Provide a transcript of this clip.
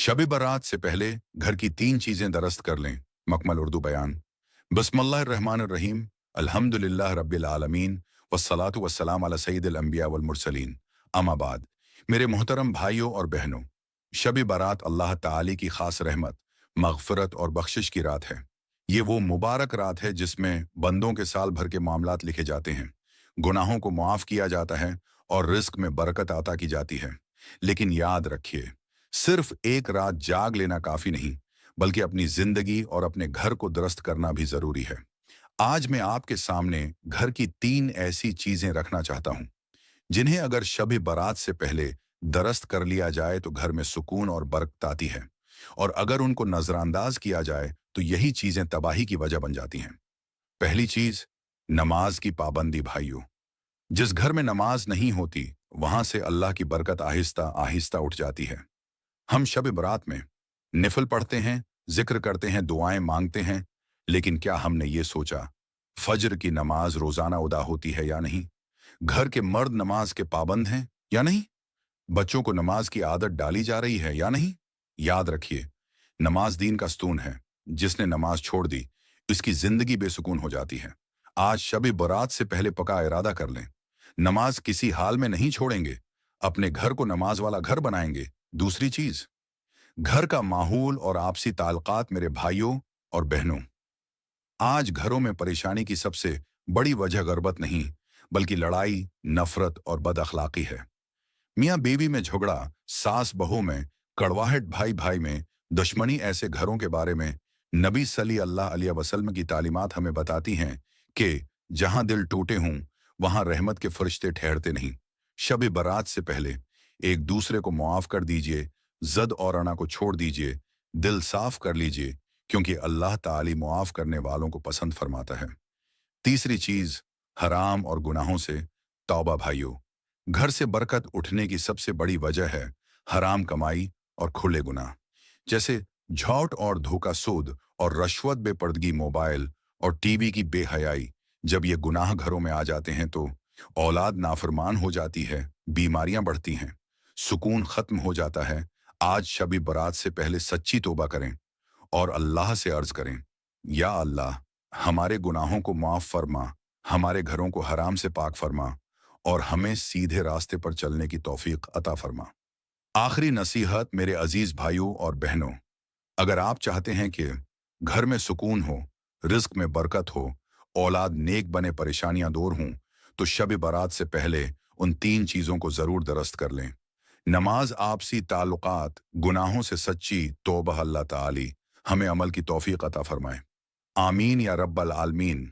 शब बारात से पहले घर की 3 चीजें दरस्त कर लें। मकमल उर्दू बयान। बिस्मिल्लाहिर्रहमानिर्रहीम। अल्हम्दुलिल्लाह रब्बिल आलमीन वस्सलातु वस्सलाम अला सय्यिदिल अंबिया वल मुरसलीन। अम्मा बाद। मेरे मोहतरम भाइयों और बहनों, शब बारात अल्लाह ताली की खास रहमत, मगफरत और बख्शिश की रात है। ये वो मुबारक रात है जिसमें बंदों के साल भर के मामलात लिखे जाते हैं, गुनाहों को मुआफ किया जाता है और रिस्क में बरकत अता की जाती है। लेकिन याद रखिए, सिर्फ एक रात जाग लेना काफी नहीं, बल्कि अपनी जिंदगी और अपने घर को दुरुस्त करना भी जरूरी है। आज मैं आपके सामने घर की 3 ऐसी चीजें रखना चाहता हूं जिन्हें अगर शब बारात से पहले दुरुस्त कर लिया जाए तो घर में सुकून और बरकत आती है, और अगर उनको नजरअंदाज किया जाए तो यही चीजें तबाही की वजह बन जाती हैं। पहली चीज, नमाज की पाबंदी। भाइयों, जिस घर में नमाज नहीं होती वहां से अल्लाह की बरकत आहिस्ता आहिस्ता उठ जाती है। हम शब बरात में निफल पढ़ते हैं, जिक्र करते हैं, दुआएं मांगते हैं, लेकिन क्या हमने ये सोचा फजर की नमाज रोजाना अदा होती है या नहीं? घर के मर्द नमाज के पाबंद हैं या नहीं? बच्चों को नमाज की आदत डाली जा रही है या नहीं? याद रखिए, नमाज दीन का स्तून है। जिसने नमाज छोड़ दी उसकी जिंदगी बेसुकून हो जाती है। आज शब बरात से पहले पक्का इरादा कर लें, नमाज किसी हाल में नहीं छोड़ेंगे, अपने घर को नमाज वाला घर बनाएंगे। दूसरी चीज, घर का माहौल और आपसी ताल्लुकात। मेरे भाइयों और बहनों, आज घरों में परेशानी की सबसे बड़ी वजह गरबत नहीं, बल्कि लड़ाई, नफरत और बद अखलाकी है। मियाँ बीवी में झगड़ा, सास बहू में कड़वाहट, भाई भाई में दुश्मनी। ऐसे घरों के बारे में नबी सल्लल्लाहु अलैहि वसल्लम की तालीमात हमें बताती हैं कि जहां दिल टूटे हों वहां रहमत के फरिश्ते ठहरते नहीं। शब बारात से पहले एक दूसरे को मुआफ कर दीजिए, जद और अना को छोड़ दीजिए, दिल साफ कर लीजिए, क्योंकि अल्लाह ताली मुआफ करने वालों को पसंद फरमाता है। तीसरी चीज, हराम और गुनाहों से तौबा। भाइयों, घर से बरकत उठने की सबसे बड़ी वजह है हराम कमाई और खुले गुनाह, जैसे झूठ और धोखा, सूद और रश्वत, बेपर्दगी, मोबाइल और टीवी की बेहयाई। जब ये गुनाह घरों में आ जाते हैं तो औलाद नाफरमान हो जाती है, बीमारियां बढ़ती हैं, सुकून खत्म हो जाता है। आज शब बारात से पहले सच्ची तौबा करें और अल्लाह से अर्ज करें, या अल्लाह, हमारे गुनाहों को माफ फरमा, हमारे घरों को हराम से पाक फरमा और हमें सीधे रास्ते पर चलने की तौफीक अता फरमा। आखिरी नसीहत मेरे अजीज भाइयों और बहनों, अगर आप चाहते हैं कि घर में सुकून हो, रिज्क में बरकत हो, औलाद नेक बने, परेशानियां दूर हों, तो शब बारात से पहले उन 3 चीजों को जरूर दुरुस्त कर लें। नमाज, आपसी ताल्लुकात, गुनाहों से सच्ची तौबा। अल्लाह ताली हमें अमल की तौफीक अता फरमाए। आमीन या रब्बल आलमीन।